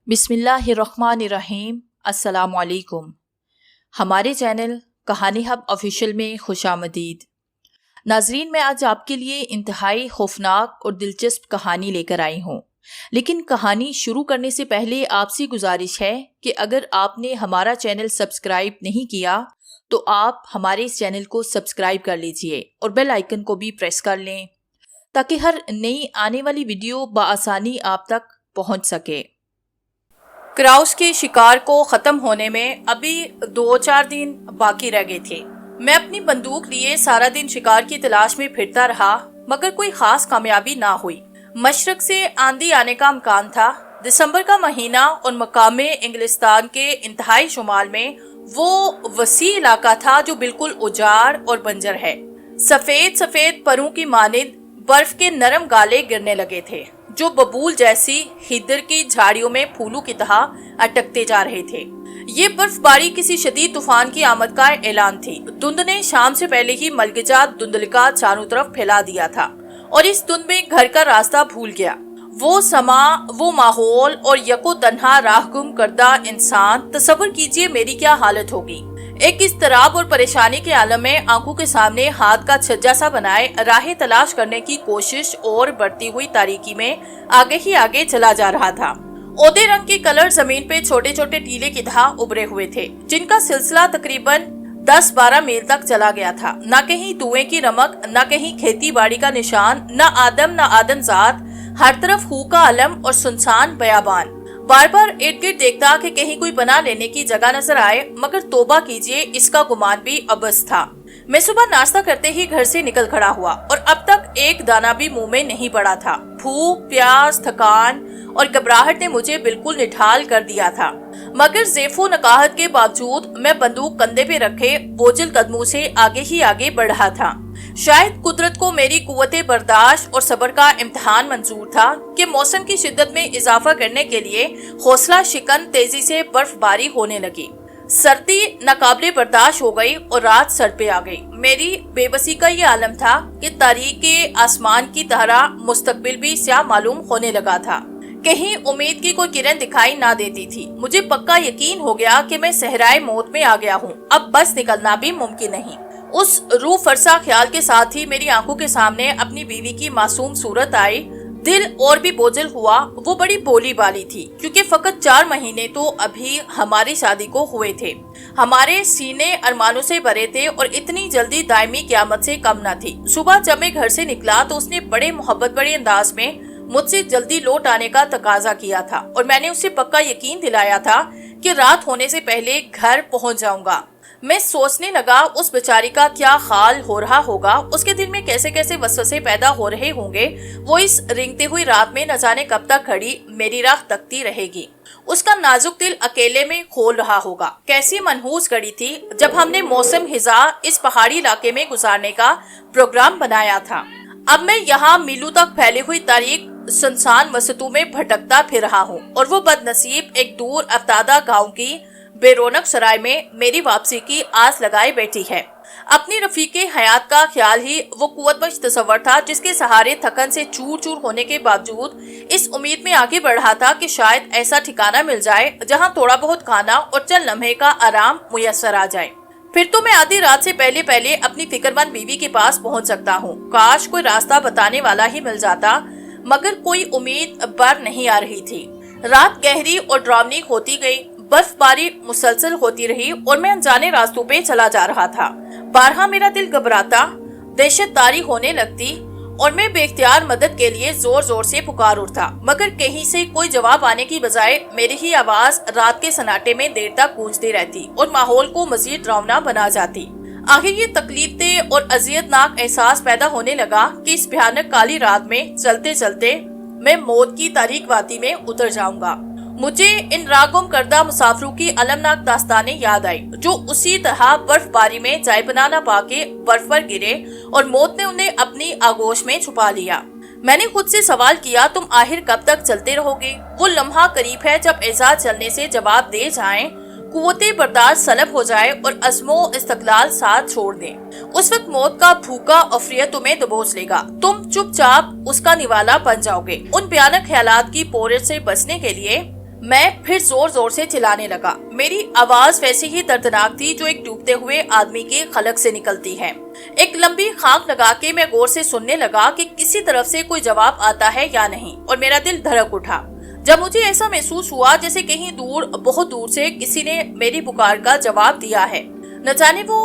बिस्मिल्लाहिर्रहमानिर्रहीम। अस्सलामु अलैकुम। हमारे चैनल कहानी हब ऑफिशियल में खुशामदीद। नाजरीन, मैं आज आपके लिए इंतहाई खौफनाक और दिलचस्प कहानी लेकर आई हूँ, लेकिन कहानी शुरू करने से पहले आपसे गुजारिश है कि अगर आपने हमारा चैनल सब्सक्राइब नहीं किया तो आप हमारे इस चैनल को सब्सक्राइब कर लीजिए और बेल आइकन को भी प्रेस कर लें ताकि हर नई आने वाली वीडियो बआसानी आप तक पहुँच सके। क्राउस के शिकार को खत्म होने में अभी 2-4 दिन बाकी रह गए थे। मैं अपनी बंदूक लिए सारा दिन शिकार की तलाश में फिरता रहा, मगर कोई खास कामयाबी ना हुई। मशरक से आंधी आने का इम्कान था। दिसंबर का महीना और मकामे इंग्लिस्तान के इंतहाई शुमाल में वो वसी इलाका था जो बिल्कुल उजाड़ और बंजर है। सफेद सफेद परों की मानिंद बर्फ के नरम गाले गिरने लगे थे जो बबूल जैसी हिदर की झाड़ियों में फूलों की तरह अटकते जा रहे थे। ये बर्फबारी किसी शदीद तूफान की आमद का ऐलान थी। धुंध ने शाम से पहले ही मलगजा धुंधलिका चारों तरफ फैला दिया था और इस धुंध में घर का रास्ता भूल गया। वो समा, वो माहौल और यको तन्हा राहगुम करदा इंसान, तसव्वुर कीजिए मेरी क्या हालत होगी। एक इस्तराब और परेशानी के आलम में आंखों के सामने हाथ का छज्जा सा बनाए राहें तलाश करने की कोशिश और बढ़ती हुई तारीकी में आगे ही आगे चला जा रहा था। ओदे रंग के कलर जमीन पे छोटे छोटे टीले की तरह उभरे हुए थे, जिनका सिलसिला तकरीबन 10-12 मील तक चला गया था। न कहीं धुएं की रमक, न कहीं खेती बाड़ी का निशान, न आदमजात, हर तरफ हू का अलम और सुनसान बयाबान। बार बार इर्द गिर्द देखता कि कहीं कोई पनाह लेने की जगह नजर आए, मगर तौबा कीजिए इसका गुमान भी अबस था। मैं सुबह नाश्ता करते ही घर से निकल खड़ा हुआ और अब तक एक दाना भी मुंह में नहीं पड़ा था। भूख, प्यास, थकान और घबराहट ने मुझे बिल्कुल निढाल कर दिया था, मगर ज़ेफ़ो नकाहत के बावजूद मैं बंदूक कंधे पे रखे बोझिल कदमों से आगे ही आगे बढ़ रहा था। शायद कुदरत को मेरी कुव्वते बर्दाश्त और सब्र का इम्तिहान मंजूर था कि मौसम की शिद्दत में इजाफा करने के लिए हौसला शिकन तेजी से बर्फबारी होने लगी। सर्दी नाकाबिले बर्दाश्त हो गई और रात सर पे आ गई। मेरी बेबसी का ये आलम था कि तारीके आसमान की तरह मुस्तकबिल भी स्याह मालूम होने लगा था। कहीं उम्मीद की कोई किरण दिखाई ना देती थी। मुझे पक्का यकीन हो गया कि मैं सहराए मौत में आ गया हूँ, अब बस निकलना भी मुमकिन नहीं। उस रूह फरसा ख्याल के साथ ही मेरी आंखों के सामने अपनी बीवी की मासूम सूरत आई। दिल और भी बोझिल हुआ। वो बड़ी भोली भाली थी, क्योंकि फकत 4 महीने तो अभी हमारी शादी को हुए थे। हमारे सीने अरमानों से भरे थे और इतनी जल्दी दायमी क़यामत से कम न थी। सुबह जब मैं घर से निकला तो उसने बड़े मोहब्बत बड़े अंदाज में मुझसे जल्दी लौट आने का तकाजा किया था और मैंने उसे पक्का यकीन दिलाया था कि रात होने से पहले घर पहुंच जाऊंगा। मैं सोचने लगा उस बेचारी का क्या हाल हो रहा होगा, उसके दिल में कैसे कैसे वसवसे पैदा हो रहे होंगे। वो इस रिंगती हुई रात में न जाने कब तक खड़ी मेरी राह तकती रहेगी। उसका नाजुक दिल अकेले में खोल रहा होगा। कैसी मनहूस घड़ी थी जब हमने मौसम हिजा इस पहाड़ी इलाके में गुजारने का प्रोग्राम बनाया था। अब मैं यहाँ मीलों तक फैली हुई तारीख सुनसान वसतों में भटकता फिर रहा हूँ और वो बदनसीब एक दूर अफ्तादा गाँव की बेरोनक सराय में मेरी वापसी की आस लगाए बैठी है। अपनी रफीके हयात का ख्याल ही वो कुव्वत बख्श तस्वर था जिसके सहारे थकन से चूर चूर होने के बावजूद इस उम्मीद में आगे बढ़ रहा था कि शायद ऐसा ठिकाना मिल जाए जहां थोड़ा बहुत खाना और चंद लम्हे का आराम मुयस्सर आ जाए। फिर तो मैं आधी रात से पहले पहले अपनी फिक्रमंद बीवी के पास पहुंच सकता हूँ। काश कोई रास्ता बताने वाला ही मिल जाता, मगर कोई उम्मीद बर नहीं आ रही थी। रात गहरी और डरावनी होती गई। बर्फबारी मुसलसल होती रही और मैं अनजाने रास्तों पे चला जा रहा था। बारहा मेरा दिल घबराता, दहशत तारी होने लगती और मैं बेख्तियार मदद के लिए जोर जोर से पुकार उठता, मगर कहीं से कोई जवाब आने की बजाय मेरी ही आवाज रात के सन्नाटे में देर तक गूंजती रहती और माहौल को मजीद डरावना बना जाती। आखिर ये तकलीफ और अजियतनाक एहसास पैदा होने लगा कि इस भयानक काली रात में चलते चलते मैं मौत की तारीक वादी में उतर जाऊंगा। मुझे इन रागुम करदा मुसाफिरों की अलमनाक दास्तानें याद आई जो उसी तरह बर्फबारी में जाए बना न पाके बर्फ पर गिरे और मौत ने उन्हें अपनी आगोश में छुपा लिया। मैंने खुद से सवाल किया, तुम आखिर कब तक चलते रहोगे? वो लम्हा करीब है जब एजाज चलने से जवाब दे जाएं, कुव्वते बर्दाश्त सलब हो जाए और अज़्मो इस्तक़लाल साथ छोड़ दें। उस वक्त मौत का भूखा अफरियत तुम्हें दबोच लेगा। तुम चुपचाप उसका निवाला बन जाओगे। उन भयानक ख्यालात की पोरज से बचने के लिए मैं फिर जोर जोर से चिल्लाने लगा। मेरी आवाज वैसे ही दर्दनाक थी जो एक डूबते हुए आदमी के खलक से निकलती है। एक लंबी खांक लगा के मैं गौर से सुनने लगा कि किसी तरफ से कोई जवाब आता है या नहीं, और मेरा दिल धड़क उठा जब मुझे ऐसा महसूस हुआ जैसे कहीं दूर, बहुत दूर से किसी ने मेरी पुकार का जवाब दिया है। न जाने वो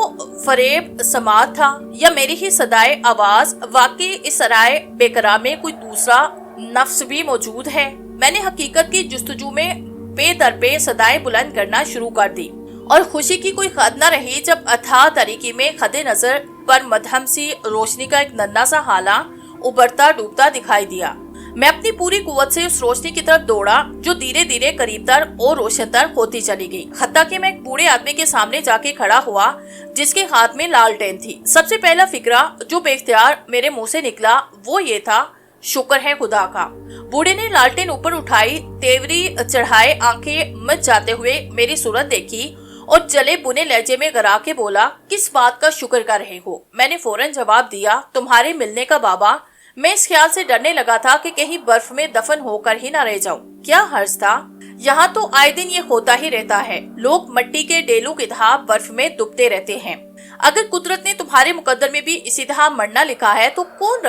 फरेब समात था या मेरी ही सदाए आवाज। वाकई इस सराय बेकरार में कोई दूसरा नफ्स भी मौजूद है। मैंने हकीकत की जुस्तजू में पे दर पे सदाएं बुलंद करना शुरू कर दी, और खुशी की कोई हद न रही जब अथाह तारीकी में खदे नजर पर मध्यम सी रोशनी का एक नन्हा सा हाला उबरता डूबता दिखाई दिया। मैं अपनी पूरी कुव्वत से उस रोशनी की तरफ दौड़ा जो धीरे धीरे करीबतर और रोशनतर होती चली गई, हत्ता कि मैं एक बूढ़े आदमी के सामने जाके खड़ा हुआ जिसके हाथ में लालटेन थी। सबसे पहला फिक्रा जो बेख्तियार मेरे मुंह से निकला वो ये था, शुक्र है खुदा का। बूढ़े ने लालटेन ऊपर उठाई, तेवरी चढ़ाए आंखें मिच जाते हुए मेरी सूरत देखी और जले बुने लहजे में गरा के बोला, किस बात का शुक्र कर रहे हो? मैंने फौरन जवाब दिया, तुम्हारे मिलने का बाबा। मैं इस ख्याल से डरने लगा था कि कहीं बर्फ में दफन होकर ही न रह जाऊं। क्या हर्ज था? यहाँ तो आए दिन ये होता ही रहता है। लोग मट्टी के डेलों की तरह बर्फ में डूबते रहते हैं। अगर कुदरत ने तुम्हारे मुकद्दर में भी इसी तरह मरना लिखा है तो कौन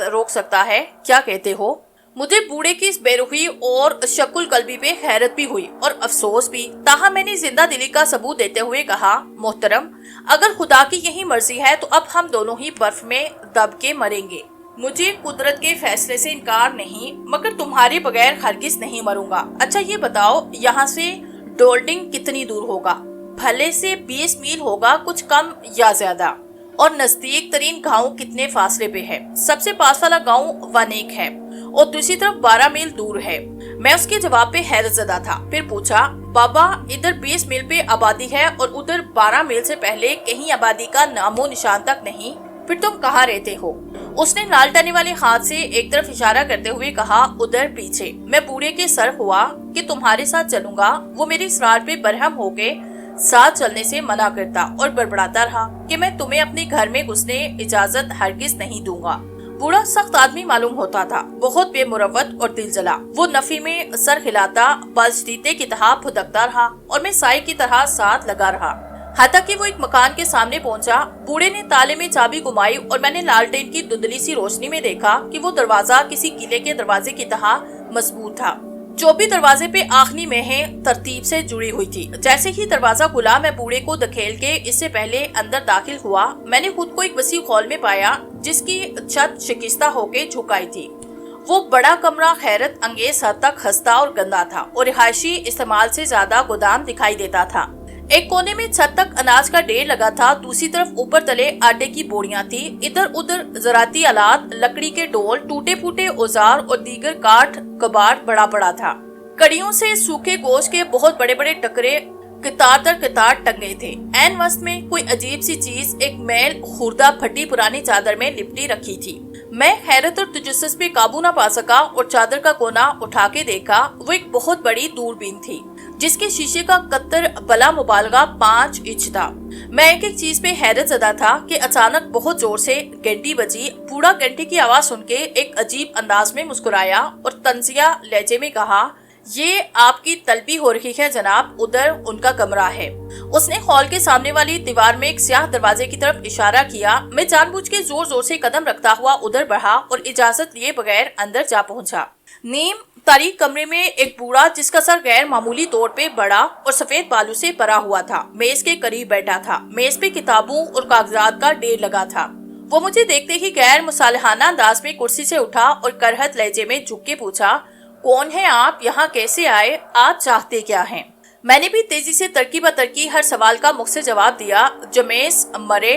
रोक सकता है? क्या कहते हो? मुझे बूढ़े की इस बेरुखी और शकुल कल्बी पे हैरत भी हुई और अफसोस भी। ताहा मैंने जिंदा दिली का सबूत देते हुए कहा, मोहतरम, अगर खुदा की यही मर्जी है तो अब हम दोनों ही बर्फ में दब के मरेंगे। मुझे कुदरत के फैसले से इनकार नहीं, मगर तुम्हारे बगैर हरगिज नहीं मरूंगा। अच्छा ये बताओ, यहाँ से डोल्डिंग कितनी दूर होगा? भले से 20 मील होगा, कुछ कम या ज्यादा। और नजदीक तरीन गांव कितने फासले पे है? सबसे पास वाला गांव वानेक है और दूसरी तरफ 12 मील दूर है। मैं उसके जवाब पे हैरत ज़दा था। फिर पूछा, बाबा इधर 20 मील पे आबादी है और उधर 12 मील से पहले कहीं आबादी का नामो निशान तक नहीं, फिर तुम कहाँ रहते हो? उसने लालटने वाले हाथ से एक तरफ इशारा करते हुए कहा, उधर पीछे। मैं बूढ़े के सर हुआ कि तुम्हारे साथ चलूंगा। वो मेरी इसरार पे बरहम होके साथ चलने से मना करता और बड़बड़ाता रहा कि मैं तुम्हें अपने घर में घुसने इजाजत हरगिज नहीं दूंगा। बूढ़ा सख्त आदमी मालूम होता था, बहुत बेमुरवत और दिल जला। वो नफी में सर हिलाता बाजदीते की तरह फुदकता रहा और मैं साई की तरह साथ लगा रहा। हत्ता कि वो एक मकान के सामने पहुंचा। बूढ़े ने ताले में चाबी घुमाई और मैंने लालटेन की धुंधली सी रोशनी में देखा कि वो दरवाजा किसी किले के दरवाजे की तरह मजबूत था। चौबी दरवाजे पे आखनी में तरतीब से जुड़ी हुई थी। जैसे ही दरवाजा खुला, मैं बूढ़े को धकेल के इससे पहले अंदर दाखिल हुआ। मैंने खुद को एक वसी हॉल में पाया जिसकी छत शिकस्ता होके झुकाई थी। वो बड़ा कमरा हैरत अंगेज हद तक खस्ता और गंदा था और रिहायशी इस्तेमाल से ज्यादा गोदाम दिखाई देता था। एक कोने में छत तक अनाज का ढेर लगा था, दूसरी तरफ ऊपर तले आटे की बोरियां थी। इधर उधर ज़राती आलात, लकड़ी के डोल, टूटे फूटे औजार और दीगर काठ कबाड़ बड़ा पड़ा था। कड़ियों से सूखे गोश्त के बहुत बड़े बड़े टकरे कितार दर कितार टंगे थे। ऐन वस्त में कोई अजीब सी चीज एक मैल खुर्दा फटी पुरानी चादर में लिपटी रखी थी। मैं हैरत और तजस्सुस पे काबू न पा सका और चादर का कोना उठा के देखा। वो एक बहुत बड़ी दूरबीन थी जिसके शीशे का कत्तर बला मुबालगा 5 इंच था। मैं एक एक चीज पे हैरत ज़दा था कि अचानक बहुत जोर से घंटी बजी। बूढ़ा घंटी की आवाज सुन के एक अजीब अंदाज में मुस्कुराया और तंजिया लहजे में कहा, ये आपकी तलबी हो रही है जनाब, उधर उनका कमरा है। उसने हॉल के सामने वाली दीवार में एक स्याह दरवाजे की तरफ इशारा किया। मैं जानबूझ के जोर जोर से कदम रखता हुआ उधर बढ़ा और इजाजत लिए बगैर अंदर जा पहुंचा। नीम तारीक कमरे में एक बूढ़ा जिसका सर गैर मामूली तौर पे बड़ा और सफेद बालू से भरा हुआ था, मेज के करीब बैठा था। मेज पे किताबों और कागजात का ढेर लगा था। वो मुझे देखते ही गैर मुसालहाना अंदाज में कुर्सी से उठा और करहत लहजे में झुक के पूछा, कौन है आप? यहाँ कैसे आए? आप चाहते क्या हैं? मैंने भी तेजी से तरकी ब तरकी हर सवाल का मुख से जवाब दिया। जमेस मरे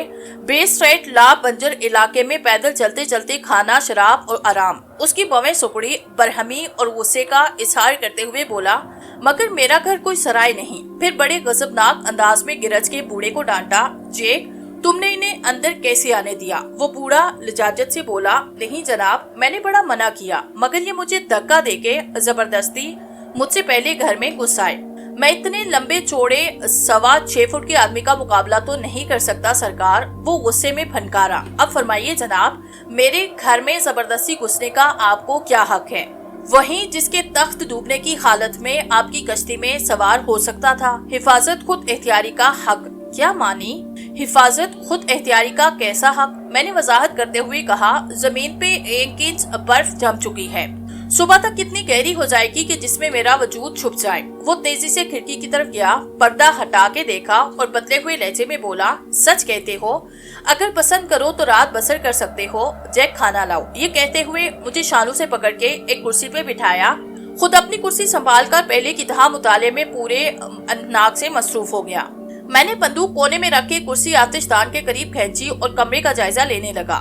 बेस्ट्रेट ला बंजर इलाके में पैदल चलते चलते खाना, शराब और आराम। उसकी बवें सुकड़ी बरहमी और गुस्से का इजहार करते हुए बोला, मगर मेरा घर कोई सराय नहीं। फिर बड़े गजबनाक अंदाज में गिरज के बूढ़े को डांटा, जेक तुमने इन्हें अंदर कैसे आने दिया? वो बूढ़ा लजाजत से बोला, नहीं जनाब, मैंने बड़ा मना किया, मगर ये मुझे धक्का देके जबरदस्ती मुझसे पहले घर में घुस आए। मैं इतने लंबे चौड़े 6.25 फुट के आदमी का मुकाबला तो नहीं कर सकता सरकार। वो गुस्से में फनकारा। अब फरमाइए जनाब, मेरे घर में जबरदस्ती घुसने का आपको क्या हक है? وہیں جس کے تخت ڈوبنے کی حالت میں آپ کی کشتی میں سوار ہو سکتا تھا۔ حفاظت خود احتیاری کا حق کیا مانی؟ حفاظت خود احتیاری کا کیسا حق؟ میں نے وضاحت کرتے ہوئے کہا، زمین پہ 1 انچ برف جم چکی ہے، صبح تک کتنی گہری ہو جائے گی کہ جس میں میرا وجود چھپ جائے۔ وہ تیزی سے کھڑکی کی طرف گیا، پردہ ہٹا کے دیکھا اور بدلے ہوئے لہجے میں بولا، سچ کہتے ہو؟ اگر پسند کرو تو رات بسر کر سکتے ہو، جیک کھانا لاؤ۔ یہ کہتے ہوئے مجھے شانوں سے پکڑ کے ایک کرسی پہ بٹھایا، خود اپنی کرسی سنبھال کر پہلے کی طرح مطالعے میں پورے انداز سے مصروف ہو گیا۔ میں نے بندوق کونے میں رکھ کے کرسی آتش دان کے قریب کھینچی اور کمرے کا جائزہ لینے لگا۔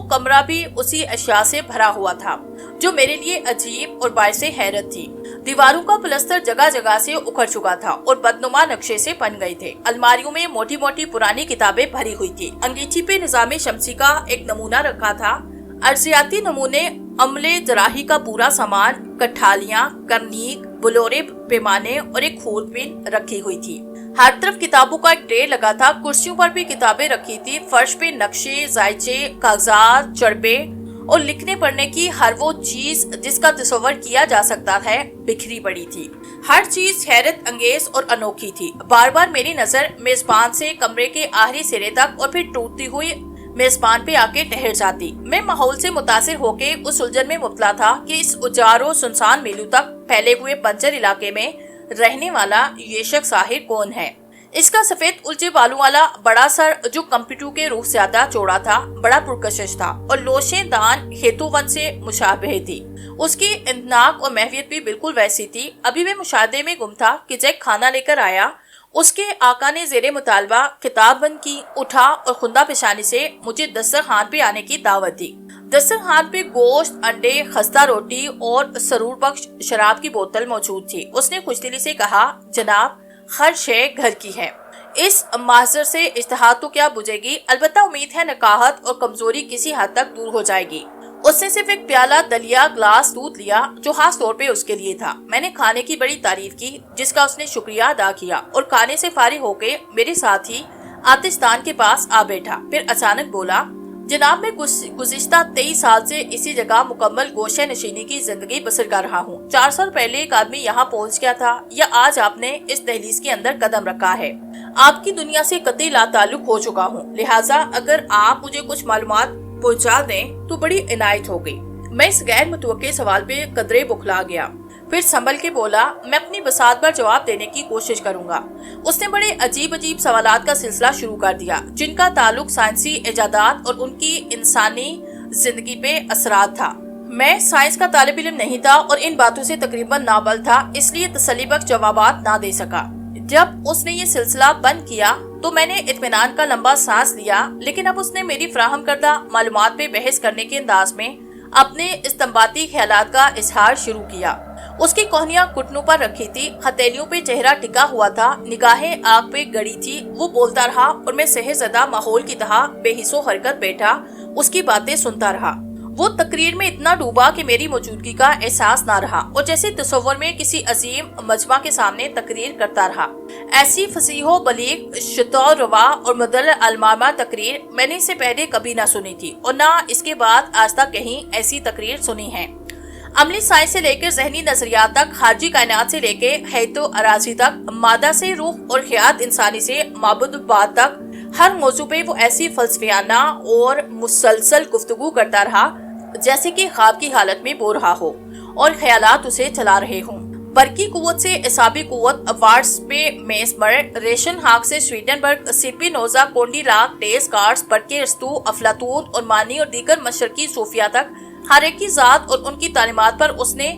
کمرہ بھی اسی اشیاء سے بھرا ہوا تھا جو میرے لیے عجیب اور باعث حیرت تھی۔ دیواروں کا پلستر جگہ جگہ سے اکھڑ چکا تھا اور بدنما نقشے سے بن گئے تھے۔ الماریوں میں موٹی موٹی پرانی کتابیں بھری ہوئی تھی۔ انگیٹھی پہ نظام شمسی کا ایک نمونہ رکھا تھا، ارضیاتی نمونے، عملے جراحی کا پورا سامان، کٹھالیاں، کرنیک، بلورے پیمانے اور ایک خوردبین رکھی ہوئی تھی۔ ہر طرف کتابوں کا ایک ڈھیر لگا تھا، کرسیوں پر بھی کتابیں رکھی تھی، فرش پہ نقشے، زائچے، کاغذات، چڑبے اور لکھنے پڑھنے کی ہر وہ چیز جس کا تصور کیا جا سکتا ہے بکھری پڑی تھی۔ ہر چیز حیرت انگیز اور انوکھی تھی۔ بار بار میری نظر میزبان سے کمرے کے آخری سرے تک اور پھر ٹوٹتی ہوئی میزبان پہ آ کے ٹھہر جاتی۔ میں ماحول سے متاثر ہو کے اس الجھن میں مبتلا تھا کہ اس اجاڑ و سنسان میلوں تک پھیلے ہوئے بنجر علاقے میں رہنے والا یہ شخص آخر کون ہے؟ اس کا سفید الجھے بالوں والا بڑا سر جو کمپیوٹر کے روح سے زیادہ چوڑا تھا، بڑا پرکشش تھا اور لوشیں دان ہیتو ون سے مشابہ تھی۔ اس کی انتناک اور محویت بھی بالکل ویسی تھی۔ ابھی میں مشاہدے میں گم تھا کہ جیک کھانا لے کر آیا۔ اس کے آقا نے زیر مطالبہ کتاب بند کی، اٹھا اور خندہ پیشانی سے مجھے دسترخوان پہ آنے کی دعوت دی۔ دسترخوان پہ گوشت، انڈے، خستہ روٹی اور سرور بخش شراب کی بوتل موجود تھی۔ اس نے خوش دلی سے کہا، جناب، ہر شے گھر کی ہے۔ اس محضر سے اشتہا تو کیا بجھے گی، البتہ امید ہے نکاہت اور کمزوری کسی حد تک دور ہو جائے گی۔ اس نے صرف ایک پیالہ دلیا گلاس دودھ لیا جو خاص طور پہ اس کے لیے تھا۔ میں نے کھانے کی بڑی تعریف کی جس کا اس نے شکریہ ادا کیا اور کھانے سے فارغ ہو کے میرے ساتھ ہی آتش دان کے پاس آ بیٹھا۔ پھر اچانک بولا، جناب، میں گزشتہ 23 سال سے اسی جگہ مکمل گوشہ نشینی کی زندگی بسر کر رہا ہوں۔ 4 سال پہلے ایک آدمی یہاں پہنچ گیا تھا یا آج آپ نے اس دہلیز کے اندر قدم رکھا ہے۔ آپ کی دنیا سے قطعی لا تعلق ہو چکا ہوں، لہٰذا اگر آپ مجھے کچھ معلومات پہنچا دیں تو بڑی عنایت ہوگی۔ میں اس غیر متوقع سوال پہ قدرے بکھلا گیا، پھر سنبھل کے بولا، میں اپنی بساط پر جواب دینے کی کوشش کروں گا۔ اس نے بڑے عجیب سوالات کا سلسلہ شروع کر دیا جن کا تعلق سائنسی ایجادات اور ان کی انسانی زندگی پہ اثرات تھا۔ میں سائنس کا طالب علم نہیں تھا اور ان باتوں سے تقریباً نابلد تھا، اس لیے تسلی بخش جوابات نہ دے سکا۔ جب اس نے یہ سلسلہ بند کیا تو میں نے اطمینان کا لمبا سانس لیا، لیکن اب اس نے میری فراہم کردہ معلومات پہ بحث کرنے کے انداز میں اپنے استنباطی خیالات کا اظہار شروع کیا۔ اس کی کوہنیاں گھٹنوں پر رکھی تھی، ہتھیلیوں پہ چہرہ ٹکا ہوا تھا، نگاہیں آگ پہ گڑی تھی۔ وہ بولتا رہا اور میں سحر زدہ ماحول کی طرح بے حس و حرکت بیٹھا اس کی باتیں سنتا رہا۔ وہ تقریر میں اتنا ڈوبا کہ میری موجودگی کا احساس نہ رہا اور جیسے تصور میں کسی عظیم مجمع کے سامنے تقریر کرتا رہا۔ ایسی فصیح و بلیغ، شطور روا اور مدلل علامہ تقریر میں نے اس سے پہلے کبھی نہ سنی تھی اور نہ اس کے بعد آج تک کہیں ایسی تقریر سنی ہے۔ عملی سائنس سے لے کر ذہنی نظریات تک، خارجی کائنات سے لے کے حیات و اراضی تک، مادہ سے روح اور حیات انسانی سے معبود بات تک، ہر موضوع پہ وہ ایسی فلسفیانہ اور مسلسل گفتگو کرتا رہا جیسے کہ خواب کی حالت میں بو رہا ہو اور خیالات اسے چلا رہے ہوں۔ برقی قوت سے اعصابی قوت، وارس پہ میسمر، ریشن ہاک سے سویڈنبرگ، سپی نوزا، کونڈی لاک، ٹیس کارس، پٹکے ارسطو، افلاطون اور مانی اور دیگر مشرقی صوفیہ تک، ہر ایک کی ذات اور ان کی تعلیمات پر اس نے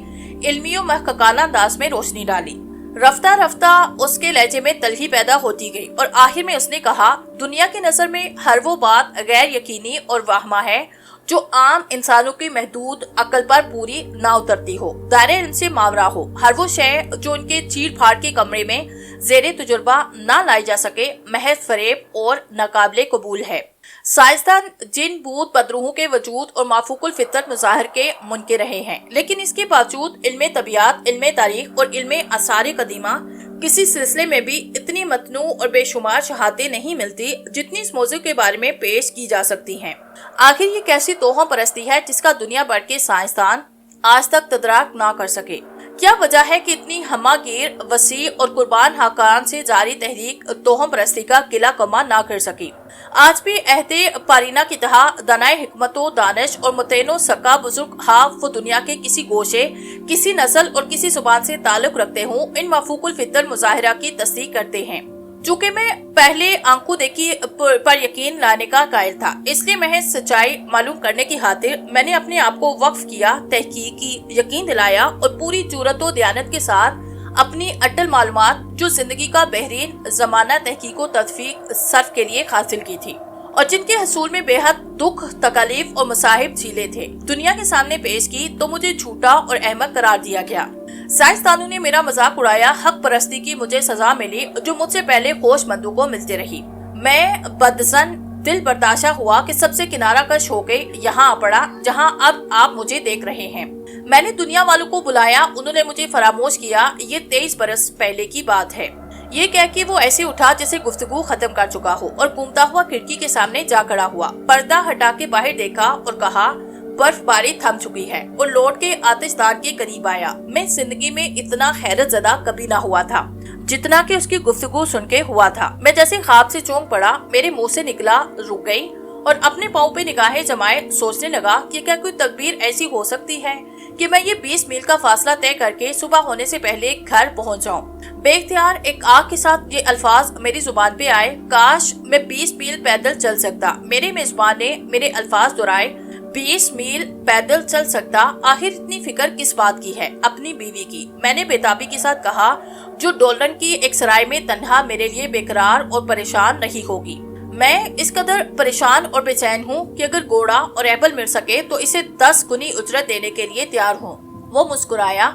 علمی و محققانہ انداز میں روشنی ڈالی۔ رفتہ رفتہ اس کے لہجے میں تلخی پیدا ہوتی گئی اور آخر میں اس نے کہا، دنیا کی نظر میں ہر وہ بات غیر یقینی اور واہمہ ہے جو عام انسانوں کی محدود عقل پر پوری نہ اترتی ہو، دائرہ علم سے ماورا ہو۔ ہر وہ شے جو ان کے چیڑ پھاڑ کے کمرے میں زیر تجربہ نہ لائی جا سکے، محض فریب اور ناقابل قبول ہے۔ سائنسدان جن بھوت بدروحوں کے وجود اور مافوق الفطرت مظاہر کے منکر رہے ہیں، لیکن اس کے باوجود علم طبیعت، علم تاریخ اور علم آثار قدیمہ کسی سلسلے میں بھی اتنی متنوع اور بے شمار شہادتیں نہیں ملتی جتنی اس موضوع کے بارے میں پیش کی جا سکتی ہیں۔ آخر یہ کیسی توہم پرستی ہے جس کا دنیا بھر کے سائنسدان आज तक तदराक ना कर सके। क्या वजह है कि इतनी हमागीर, वसी और कुर्बान हाकान से जारी तहरीक तोहम परस्ती का किला कमा ना कर सकी? आज भी अहदे पारीना की तरह दानाए हिकमतो दानिश और मुतैनो सका बुजुर्ग हा वो दुनिया के किसी गोशे, किसी नस्ल और किसी जुबान से ताल्लुक रखते हूँ, इन मफूकुल फितर मुजाहिरा की तस्दीक करते हैं। चूँकि मैं पहले आंखों देखी पर यकीन लाने का कायल था, इसलिए महज सच्चाई मालूम करने की खातिर मैंने अपने आप को वक्फ किया, तहकीक की, यकीन दिलाया और पूरी जुरत और दयानत के साथ अपनी अटल मालूमात जो जिंदगी का बेहतरीन जमाना तहकीक व तदफीक सर्फ के लिए हासिल की थी और जिनके हसूल में बेहद दुख, तकलीफ और मसाहिब झीले थे, दुनिया के सामने पेश की तो मुझे झूठा और अहमक करार दिया गया। साइंसदानों ने मेरा मजाक उड़ाया, हक परस्ती की मुझे सजा मिली जो मुझसे पहले होशमंदों को मिलती रही। मैं बदजन दिल बर्दाशा हुआ कि सबसे किनारा कश होके यहाँ आ पड़ा जहाँ अब आप मुझे देख रहे हैं। मैंने दुनिया वालों को बुलाया, उन्होंने मुझे फरामोश किया। ये 23 बरस पहले की बात है। ये कह के वो ऐसे उठा जैसे गुफ्तगू खत्म कर चुका हो और घूमता हुआ खिड़की के सामने जा खड़ा हुआ। पर्दा हटा के बाहर देखा और कहा, बर्फबारी थम चुकी है, और लौट के आतिशदान के करीब आया। मैं जिंदगी में इतना हैरत ज़दा कभी ना हुआ था जितना कि उसकी गुफ्तगू सुन के हुआ था। मैं जैसे ख्वाब से चौंक पड़ा, मेरे मुंह से निकला, रुक गई और अपने पाँव पे निगाहें जमाए सोचने लगा कि क्या कोई तकदीर ऐसी हो सकती है कि मैं ये 20 मील का फासला तय करके सुबह होने से पहले घर पहुंच जाऊं। बेख्तियार एक आग के साथ ये अल्फाज मेरी जुबान पे आए, काश मैं 20 मील पैदल चल सकता। मेरे मेजबान ने मेरे अल्फाज दोहराए, 20 मील पैदल चल सकता? आखिर इतनी फिक्र किस बात की है? अपनी बीवी की। मैंने बेताबी के साथ कहा, जो डोलन की एक सराय में तन्हा मेरे लिए बेकरार और परेशान रही होगी। मैं इस कदर परेशान और बेचैन हूँ कि अगर घोड़ा और एप्पल मिल सके तो इसे 10 गुनी उजरत देने के लिए तैयार हूँ। वो मुस्कुराया,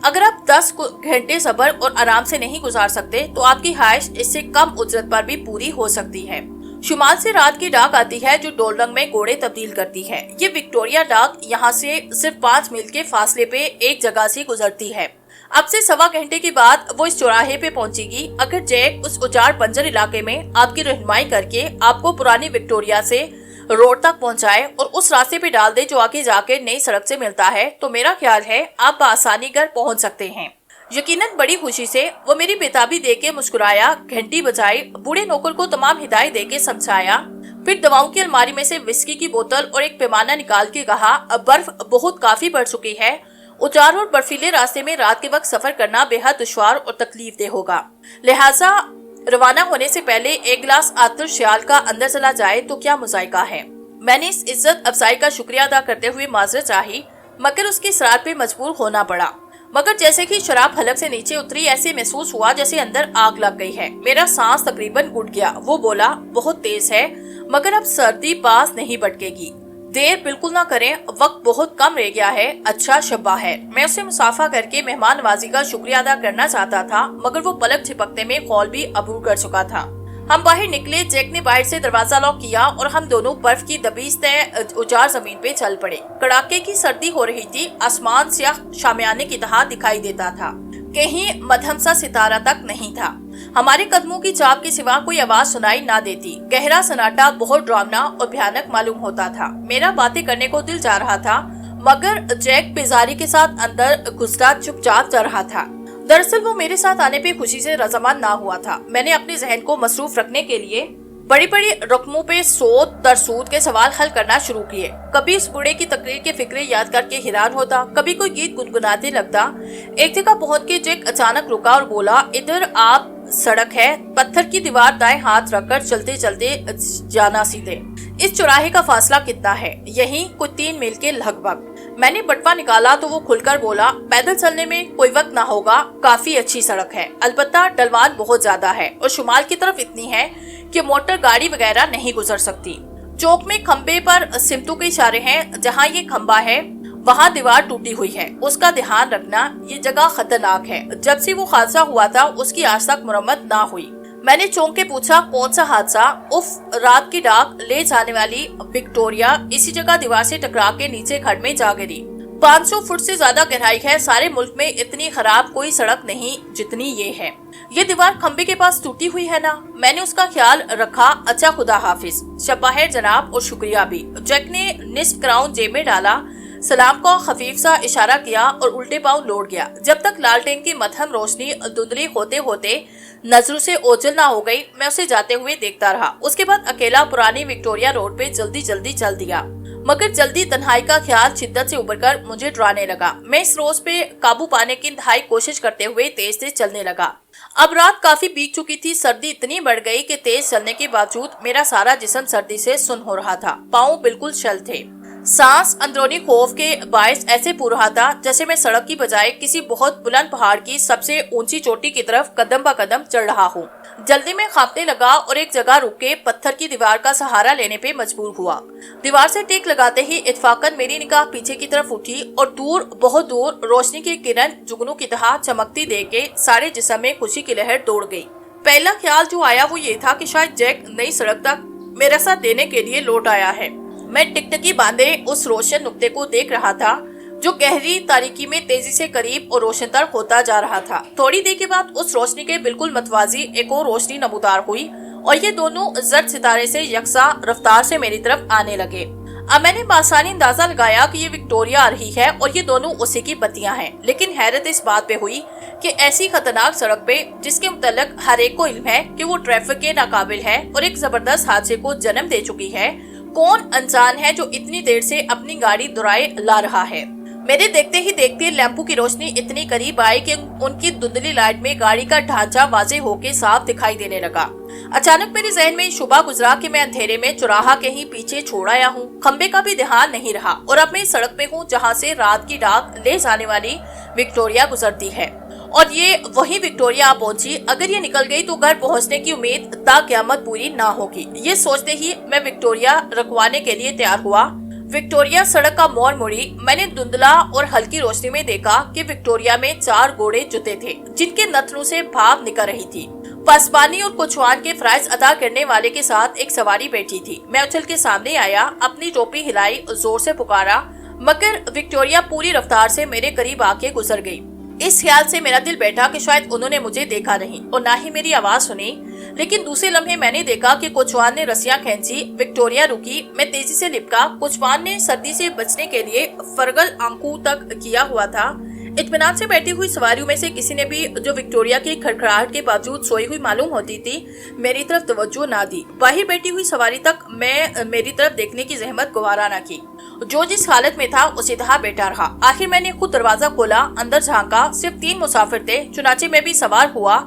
अगर आप 10 घंटे सब्र और आराम से नहीं गुजार सकते तो आपकी ख्वाहिश इससे कम उजरत पर भी पूरी हो सकती है। शुमाल से रात की डाक आती है जो डोलंग में घोड़े तब्दील करती है। ये विक्टोरिया डाक यहाँ से सिर्फ 5 मील के फासले पे एक जगह से गुजरती है। अब से 1.25 घंटे के बाद वो इस चौराहे पे पहुंचेगी। अगर जैक उस उजाड़ बंजर इलाके में आपकी रहनुमाई करके आपको पुरानी विक्टोरिया से रोड तक पहुंचाए और उस रास्ते पे डाल दे जो आगे जाके नई सड़क से मिलता है, तो मेरा ख्याल है आप बआसानी घर पहुंच सकते हैं। यकीनन बड़ी खुशी से वो मेरी बेताबी देख के मुस्कुराया, घंटी बजाई, बूढ़े नौकर को तमाम हिदायत देके समझाया, फिर दवाओं की अलमारी में से विस्की की बोतल और एक पैमाना निकाल के कहा, अब बर्फ बहुत काफी बढ़ चुकी है। उजाड़ और बर्फीले रास्ते में रात के वक्त सफर करना बेहद दुश्वार और तकलीफदेह होगा, लिहाजा रवाना होने से पहले एक गिलास आतर श्याल का अंदर चला जाए तो क्या मुजायका है। मैंने इस इज्जत अफजाई का शुक्रिया अदा करते हुए माजरत चाही, मगर उसके इसरार पे मजबूर होना पड़ा। मगर जैसे कि शराब हलक से नीचे उतरी, ऐसे महसूस हुआ जैसे अंदर आग लग गई है। मेरा सांस तकरीबन घुट गया। वो बोला, बहुत तेज है मगर अब सर्दी पास नहीं भटकेगी। देर बिल्कुल ना करें, वक्त बहुत कम रह गया है। अच्छा शब्बा है। मैं उससे मुसाफा करके मेहमान नवाजी का शुक्रिया अदा करना चाहता था, मगर वो पलक झपकते में कॉल भी अबूर कर चुका था। हम बाहर निकले, जैक ने बाहर से दरवाजा लॉक किया और हम दोनों बर्फ की दबीजते उजाड़ जमीन पे चल पड़े। कड़ाके की सर्दी हो रही थी। आसमान स्याह शामियाने की तरह दिखाई देता था, कहीं मध्यम सा सितारा तक नहीं था। हमारे कदमों की चाप के सिवा कोई आवाज सुनाई ना देती। गहरा सन्नाटा बहुत डरावना और भयानक मालूम होता था। मेरा बातें करने को दिल जा रहा था, मगर जैक बेजारी के साथ अंदर घुसता चुपचाप जा रहा था। दरअसल वो मेरे साथ आने पे खुशी से रजामंद ना हुआ था। मैंने अपने जहन को मसरूफ रखने के लिए बड़ी बड़ी रकमों पे सूद दर सूद के सवाल हल करना शुरू किए। कभी इस बूढ़े की तकरीर के फिक्रे याद करके हैरान होता, कभी कोई गीत गुनगुनाते लगता। एक जगह पहुंच के जैक अचानक रुका और बोला, इधर आप सड़क है, पत्थर की दीवार दाएं हाथ रखकर चलते चलते जाना सीधे। इस चौराहे का फासला कितना है? यही कुछ 3 मील के लगभग। मैंने बटवा निकाला तो वो खुलकर बोला, पैदल चलने में कोई वक्त ना होगा, काफी अच्छी सड़क है, अलबत्ता ढलवान बहुत ज्यादा है और शुमाल की तरफ इतनी है कि मोटर गाड़ी वगैरह नहीं गुजर सकती। चौक में खंबे पर सिमटों के इशारे हैं, जहाँ ये खंबा है वहाँ दीवार टूटी हुई है, उसका ध्यान रखना, ये जगह खतरनाक है। जब से वो हादसा हुआ था उसकी आज तक मुरम्मत ना हुई। मैंने चौंक के पूछा, कौन सा हादसा? उफ, रात की डाक ले जाने वाली विक्टोरिया इसी जगह दीवार से टकरा के नीचे खड्ड में जा गिरी। 500 फुट से ज्यादा गहराई है। सारे मुल्क में इतनी खराब कोई सड़क नहीं जितनी ये है। ये दीवार खंबे के पास टूटी हुई है ना? मैंने उसका ख्याल रखा। अच्छा, खुदा हाफिज। शब्बा है जनाब, और शुक्रिया भी। जैक ने निस्फ क्राउन जेब में डाला। سلام کو خفیف سا اشارہ کیا اور الٹے پاؤں لوٹ گیا۔ جب تک لالٹین کی مدھم روشنی دھندلی ہوتے ہوتے نظروں سے اوجھل نہ ہو گئی، میں اسے جاتے ہوئے دیکھتا رہا۔ اس کے بعد اکیلا پرانی وکٹوریا روڈ پہ جلدی جلدی چل دیا، مگر جلدی تنہائی کا خیال شدت سے ابھر کر مجھے ڈرانے لگا۔ میں اس روز پہ قابو پانے کی انتہائی کوشش کرتے ہوئے تیز تیز چلنے لگا۔ اب رات کافی بیت چکی تھی، سردی اتنی بڑھ گئی کہ تیز چلنے کے باوجود میرا سارا جسم سردی سے سن ہو رہا تھا، پاؤں بالکل شل تھے۔ سانس اندرونی خوف کے باعث ایسے پور رہا تھا جیسے میں سڑک کی بجائے کسی بہت بلند پہاڑ کی سب سے اونچی چوٹی کی طرف قدم با قدم چڑھ رہا ہوں۔ جلدی میں کانپنے لگا اور ایک جگہ رک کے پتھر کی دیوار کا سہارا لینے پہ مجبور ہوا۔ دیوار سے ٹیک لگاتے ہی اتفاقاً میری نگاہ پیچھے کی طرف اٹھی اور دور، بہت دور روشنی کی کرن جگنوں کی طرح چمکتی دیکھ کے سارے جسم میں خوشی کی لہر دوڑ گئی۔ پہلا خیال جو آیا وہ یہ تھا کہ شاید جیک نئی سڑک تک میرا ساتھ دینے کے لیے لوٹ آیا ہے۔ میں ٹکٹکی باندھے اس روشن نقطے کو دیکھ رہا تھا جو گہری تاریکی میں تیزی سے قریب اور روشن تر ہوتا جا رہا تھا۔ تھوڑی دیر کے بعد اس روشنی کے بالکل متوازی ایک اور روشنی نمودار ہوئی اور یہ دونوں زرد ستارے سے یکساں رفتار سے میری طرف آنے لگے۔ اب میں نے بآسانی اندازہ لگایا کہ یہ وکٹوریا آ رہی ہے اور یہ دونوں اسی کی بتیاں ہیں، لیکن حیرت اس بات پہ ہوئی کہ ایسی خطرناک سڑک پہ جس کے متعلق ہر ایک کو علم ہے کہ وہ ٹریفک کے ناقابل ہے اور ایک زبردست حادثے کو جنم دے چکی ہے، کون انسان ہے جو اتنی دیر سے اپنی گاڑی دورائے لا رہا ہے؟ میرے دیکھتے ہی دیکھتے لیمپو کی روشنی اتنی قریب آئی کہ ان کی دھندلی لائٹ میں گاڑی کا ڈھانچہ واضح ہو کے صاف دکھائی دینے لگا۔ اچانک میرے ذہن میں شبہ گزرا کہ میں اندھیرے میں چوراہا کہیں پیچھے چھوڑ آیا ہوں، کھمبے کا بھی دھیان نہیں رہا اور اب میں سڑک پہ ہوں جہاں سے رات کی ڈاک لے جانے والی وکٹوریا گزرتی ہے، اور یہ وہی وکٹوریا آ پہنچی۔ اگر یہ نکل گئی تو گھر پہنچنے کی امید تا قیامت پوری نہ ہوگی۔ یہ سوچتے ہی میں وکٹوریا رکوانے کے لیے تیار ہوا۔ وکٹوریا سڑک کا موڑ موڑی۔ میں نے دھندلا اور ہلکی روشنی میں دیکھا کہ وکٹوریا میں 4 گھوڑے جتے تھے جن کے نتنوں سے بھاپ نکل رہی تھی۔ پاسبانی اور کوچوان کے فرائض ادا کرنے والے کے ساتھ ایک سواری بیٹھی تھی۔ میں اچھل کے سامنے آیا، اپنی ٹوپی ہلائی اور زور سے پکارا، مگر وکٹوریا پوری رفتار سے میرے قریب آ کے گزر گئی۔ اس خیال سے میرا دل بیٹھا کہ شاید انہوں نے مجھے دیکھا نہیں اور نہ ہی میری آواز سنی، لیکن دوسرے لمحے میں نے دیکھا کہ کوچوان نے رسیاں کھینچی، وکٹوریا رکی۔ میں تیزی سے لپکا۔ کوچوان نے سردی سے بچنے کے لیے فرگل آنکھوں تک کیا ہوا تھا۔ اطمینان سے بیٹھی ہوئی سواریوں میں سے کسی نے بھی، جو وکٹوریا کی کھڑکھڑاہٹ کے باوجود سوئی ہوئی معلوم ہوتی تھی، میری طرف توجہ نہ دی۔ باہر بیٹھی ہوئی سواری تک میں میری طرف دیکھنے کی زحمت گوارا نہ کی۔ جو جس حالت میں تھا اسی طرح بیٹھا رہا۔ آخر میں نے خود دروازہ کھولا، اندر جھانکا، صرف 3 مسافر تھے، چنانچہ میں بھی سوار ہوا،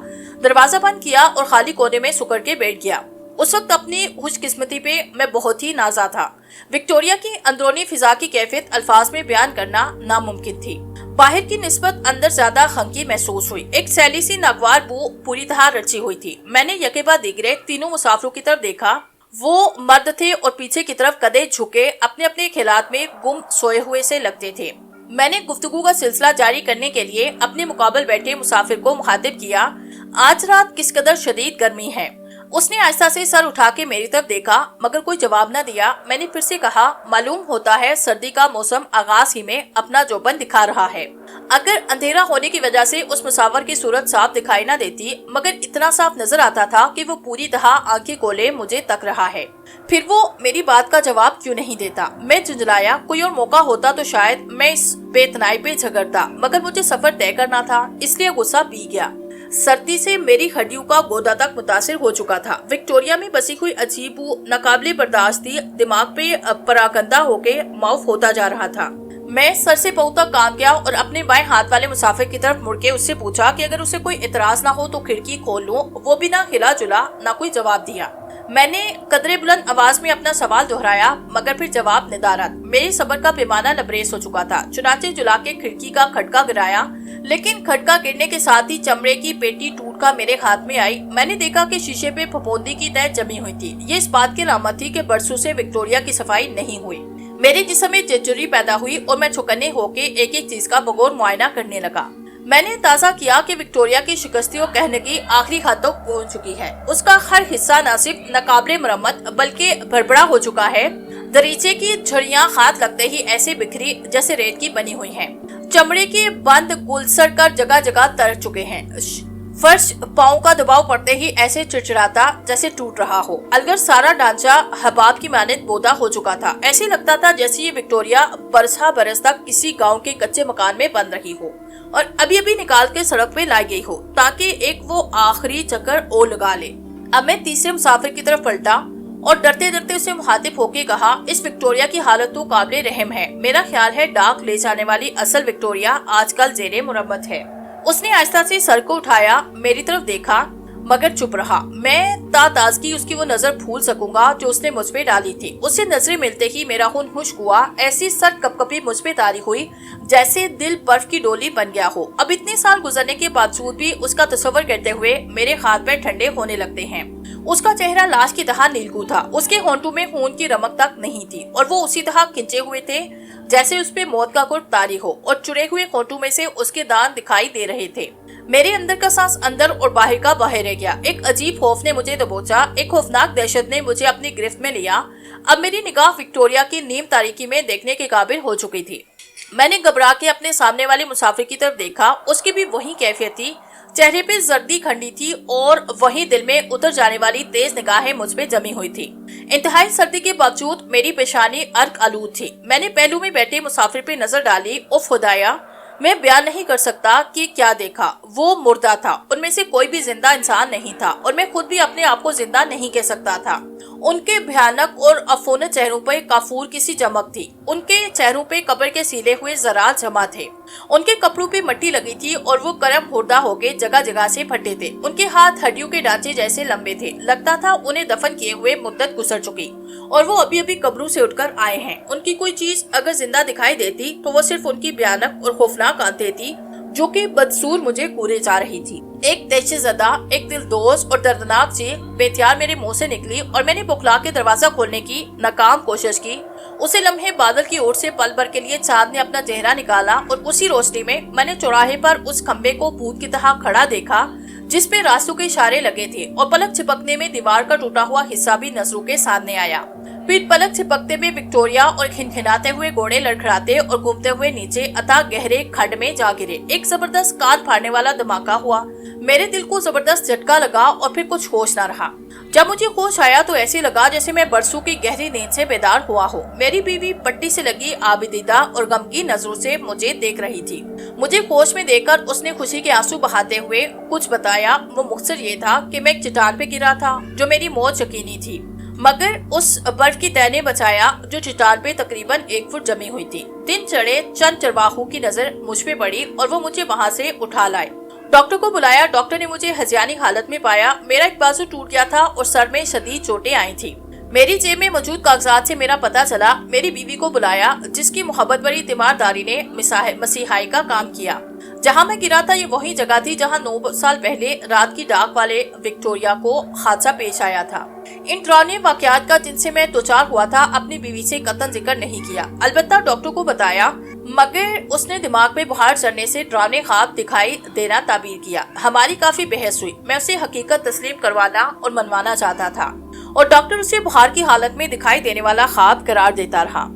دروازہ بند کیا اور خالی کونے میں سکڑ کے بیٹھ گیا۔ اس وقت اپنی خوش قسمتی پہ میں بہت ہی نازا تھا۔ وکٹوریا کی اندرونی فضا کی کیفیت الفاظ میں بیان کرنا ناممکن تھی۔ باہر کی نسبت اندر زیادہ خنکی محسوس ہوئی۔ ایک سیلی سی ناگوار بو پوری طرح رچی ہوئی تھی۔ میں نے یکے بعد دیگرے تینوں مسافروں کی طرف دیکھا۔ وہ مرد تھے اور پیچھے کی طرف کدے جھکے اپنے اپنے خیالات میں گم سوئے ہوئے سے لگتے تھے۔ میں نے گفتگو کا سلسلہ جاری کرنے کے لیے اپنے مقابل بیٹھے مسافر کو مخاطب کیا، آج رات کس قدر شدید گرمی ہے؟ اس نے آہستہ سے سر اٹھا کے میری طرف دیکھا مگر کوئی جواب نہ دیا۔ میں نے پھر سے کہا، معلوم ہوتا ہے سردی کا موسم آغاز ہی میں اپنا جوبن دکھا رہا ہے۔ اگر اندھیرا ہونے کی وجہ سے اس مسافر کی صورت صاف دکھائی نہ دیتی، مگر اتنا صاف نظر آتا تھا کہ وہ پوری طرح آنکھیں کھولے مجھے تک رہا ہے۔ پھر وہ میری بات کا جواب کیوں نہیں دیتا؟ میں جھنجھلایا۔ کوئی اور موقع ہوتا تو شاید میں اس بے اتنائی پہ جھگڑتا، مگر مجھے سفر طے کرنا تھا، اس لیے غصہ پی گیا۔ سردی سے میری ہڈیوں کا گودا تک متاثر ہو چکا تھا۔ وکٹوریا میں بسی ہوئی عجیب ناقابل برداشت تھی، دماغ پہ پراکندہ ہو کے معاف ہوتا جا رہا تھا۔ میں سر سے پاؤں تک کام کیا اور اپنے بائیں ہاتھ والے مسافر کی طرف مڑ کے اس سے پوچھا کہ اگر اسے کوئی اعتراض نہ ہو تو کھڑکی کھول لوں۔ وہ بھی نہ ہلا جلا نہ کوئی جواب دیا۔ میں نے قدرے بلند آواز میں اپنا سوال دہرایا مگر پھر جواب ندارت۔ میرے صبر کا پیمانہ لبریز ہو چکا تھا، چنانچہ جلا کے کھڑکی کا کھٹکا گرایا، لیکن کھٹکا گرنے کے ساتھ ہی چمڑے کی پیٹی ٹوٹ کر میرے ہاتھ میں آئی۔ میں نے دیکھا کہ شیشے پہ پھپھوندی کی تہ جمی ہوئی تھی۔ یہ اس بات کی علامت تھی کہ برسوں سے وکٹوریا کی صفائی نہیں ہوئی۔ میرے جسم میں جرجری پیدا ہوئی اور میں چوکنے ہو کے ایک ایک چیز کا بغور معائنہ کرنے لگا۔ میں نے اندازہ کیا کہ وکٹوریا کی شکستی و کہنگی آخری حد تک پہنچ چکی ہے۔ اس کا ہر حصہ نہ صرف ناقابل مرمت بلکہ بھربھرا ہو چکا ہے۔ دریچے کی جھڑیاں ہاتھ لگتے ہی ایسے بکھری جیسے ریت کی بنی ہوئی ہیں۔ چمڑے کے بند گل سڑ کر جگہ جگہ تر چکے ہیں۔ फर्श पाँव का दबाव पड़ते ही ऐसे चिड़चिड़ाता जैसे टूट रहा हो। अलगर सारा ढांचा हबाब की मानद बोदा हो चुका था। ऐसे लगता था जैसे ये विक्टोरिया बरस तक किसी गांव के कच्चे मकान में बन रही हो और अभी अभी निकाल के सड़क पे लाई गई हो ताकि एक वो आखिरी चक्कर और लगा ले। अब मैं तीसरे मुसाफिर की तरफ पलटा और डरते डरते उसे मुखातिब होके कहा, इस विक्टोरिया की हालत तो काबिले रहम है। मेरा ख्याल है डाक ले जाने वाली असल विक्टोरिया आजकल जेरे मुरम्मत है। उसने आहिस्ता से सर को उठाया, मेरी तरफ देखा मगर चुप रहा। मैं ताजगी उसकी वो नजर भूल सकूंगा जो उसने मुझ पे डाली थी। उससे नजरें मिलते ही मेरा खून खुश्क हुआ। ऐसी सर कपकपी मुझ पे तारी हुई जैसे दिल बर्फ की डोली बन गया हो। अब इतने साल गुजरने के बावजूद भी उसका तस्वर करते हुए मेरे हाथ पैर ठंडे होने लगते हैं। उसका चेहरा लाश की तरह नीलगू था। उसके होंठों में खून की रमक तक नहीं थी और वो उसी तरह खिंचे हुए थे जैसे उस पे मौत का कुर्ब तारी हो और चुरे हुए होंठों में से उसके दांत दिखाई दे रहे थे। मेरे अंदर का सांस अंदर और बाहर का बाहर रह गया। एक अजीब खौफ ने मुझे दबोचा, एक खौफनाक दहशत ने मुझे अपनी गिरफ्त में लिया। अब मेरी निगाह विक्टोरिया की नीम तारीकी में देखने के काबिल हो चुकी थी। मैंने घबरा के अपने सामने वाले मुसाफिर की तरफ देखा। उसकी भी वही कैफियत थी, चेहरे पे जर्दी खंडी थी और वही दिल में उतर जाने वाली तेज निगाहें मुझ पे जमी हुई थी। इंतहाई सर्दी के बावजूद मेरी पेशानी अर्क आलूद थी। मैंने पहलू में बैठे मुसाफिर पे नजर डाली। उफ खुदाया, मैं बयान नहीं कर सकता कि क्या देखा। वो मुर्दा था, उनमें से कोई भी जिंदा इंसान नहीं था और मैं खुद भी अपने आप को जिंदा नहीं कह सकता था। उनके भयानक और अफोनत चेहरों पर काफूर किसी चमक थी। उनके चेहरों पे कब्र के सीले हुए ज़रात जमा थे। उनके कपड़ों पे मट्टी लगी थी और वो करम हुर्दा होके जगह जगह से फटे थे। उनके हाथ हड्डियों के ढांचे जैसे लंबे थे। लगता था उन्हें दफन किए हुए मुद्दत गुजर चुकी और वो अभी अभी कब्रों से उठकर आए हैं। उनकी कोई चीज अगर जिंदा दिखाई देती तो वो सिर्फ उनकी भयानक और खौफनाक आंखें थी जो कि बदसूर मुझे कूरे जा रही थी। एक दहशतज़दा, एक दिलदोज और दर्दनाक चीख बेहतियार मेरे मुंह से निकली और मैंने बुखला के दरवाजा खोलने की नाकाम कोशिश की। उसे लम्हे बादल की ओर से पल भर के लिए चांद ने अपना चेहरा निकाला और उसी रोशनी में मैंने चौराहे पर उस खंबे को भूत की तरह खड़ा देखा जिस पे रास्तों के इशारे लगे थे और पलक छिपकने में दीवार का टूटा हुआ हिस्सा भी नजरों के सामने आया। फिर पलक छिपकते में विक्टोरिया और खिनखिनाते हुए घोड़े लड़खड़ाते और घूमते हुए नीचे अथाह गहरे खड्ड में जा गिरे। एक जबरदस्त कान फाड़ने वाला धमाका हुआ। मेरे दिल को जबरदस्त झटका लगा और फिर कुछ होश न रहा। जब मुझे होश आया तो ऐसे लगा जैसे मैं बरसों की गहरी नींद से बेदार हुआ हो। मेरी बीवी पट्टी से लगी आबिदीदा और गमगीन नजरों से मुझे देख रही थी। मुझे होश में देखकर उसने खुशी के आंसू बहाते हुए कुछ बताया। वो मुख्तसर ये था कि मैं एक चट्टान पे गिरा था जो मेरी मौत यकीनी थी, मगर उस बर्फ की तह ने बचाया जो चट्टान पे तकरीबन 1 फुट जमी हुई थी। दिन चढ़े चंद चरवाहों की नजर मुझ पे पड़ी और वो मुझे वहाँ से उठा लाए। डॉक्टर को बुलाया। डॉक्टर ने मुझे हजियानी हालत में पाया। मेरा एक बाजू टूट गया था और सर में शदीद चोटें आई थी। मेरी जेब में मौजूद कागजात से मेरा पता चला। मेरी बीवी को बुलाया जिसकी मोहब्बत भरी तीमारदारी ने मसीहाई का काम किया। जहाँ मैं गिरा था ये वही जगह थी जहाँ 9 साल पहले रात की डाक वाले विक्टोरिया को हादसा पेश आया था। इन डरावने वाकयात का जिनसे मैं दोचार हुआ था अपनी बीवी से कतई जिक्र नहीं किया, अलबत्ता डॉक्टर को बताया, मगर उसने दिमाग में बुखार चढ़ने से डरावने ख्वाब दिखाई देना ताबीर किया। हमारी काफी बहस हुई। मैं उसे हकीकत तस्लीम करवाना और मनवाना चाहता था और डॉक्टर उसे बुखार की हालत में दिखाई देने वाला ख्वाब करार देता रहा।